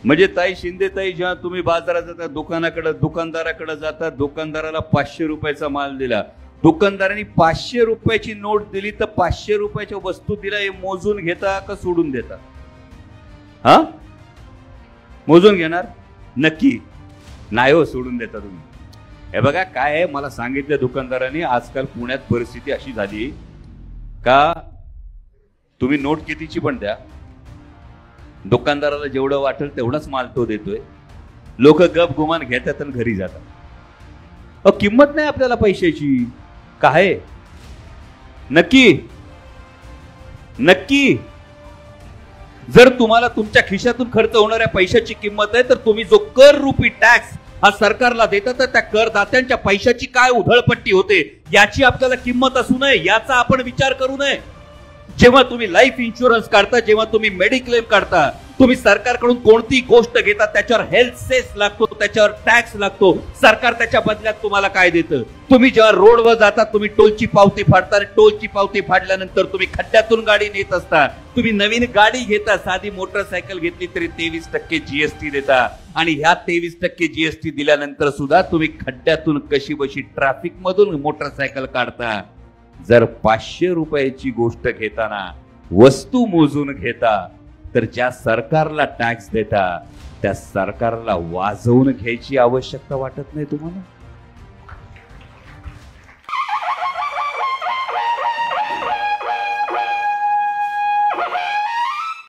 म्हणजे ताई शिंदे ताई, जेव्हा तुम्ही बाजारात जाता, दुकानदाराकडे जाता, दुकानदाराला 500 रुपयाचा माल दिला, दुकानदारांनी 500 रुपयाची नोट दिली तर 500 रुपयाच्या वस्तू दिला, हे मोजून घेता का सोडून देता? हा, मोजून घेणार? नक्की नाही हो, सोडून देता तुम्ही. हे बघा काय आहे, मला सांगितलं दुकानदारांनी, आजकाल पुण्यात परिस्थिती अशी झाली का तुम्ही नोट कितीची पण द्या, दुकानदाराला जेवढं वाटेल तेवढाच माल तो देतोय, लोक गप गुमान घेतात आणि घरी जातात. किंमत नाही आपल्याला पैशाची. काय नक्की नक्की जर तुम्हाला तुमच्या खिशातून खर्च होणाऱ्या पैशाची किंमत आहे, तर तुम्ही जो कर रूपी टॅक्स हा सरकारला देतात, तर त्या करदात्यांच्या पैशाची काय उधळपट्टी होते याची आपल्याला किंमत असू नये, याचा आपण विचार करू नये. जेव्हा तुम्ही लाईफ इन्शुरन्स काढता, जेव्हा तुम्ही मेडिक्लेम काढता, तुम्ही सरकारकडून कोणती गोष्ट घेता त्याच्यावर हेल्थ सेस लागतो, त्याच्यावर टॅक्स लागतो. सरकार त्याच्या बदल्यात तुम्हाला काय देतं? तुम्ही जेव्हा रोडवर जाता, तुम्ही टोलची पावती फाडता, टोलची पावती फाडल्यानंतर तुम्ही खड्ड्यातून गाडी नेत असता. तुम्ही नवीन गाडी घेता, साधी मोटरसायकल घेतली तरी 23% जीएसटी देता, आणि ह्या 23% जीएसटी दिल्यानंतर सुद्धा तुम्ही खड्ड्यातून कशी बशी ट्रॅफिक मधून मोटरसायकल काढता. जर 500 रुपयाची गोष्ट घेताना वस्तू मोजून घेता, तर ज्या सरकारला टॅक्स देता त्या सरकारला वाजवून घ्यायची आवश्यकता वाटत नाही तुम्हाला?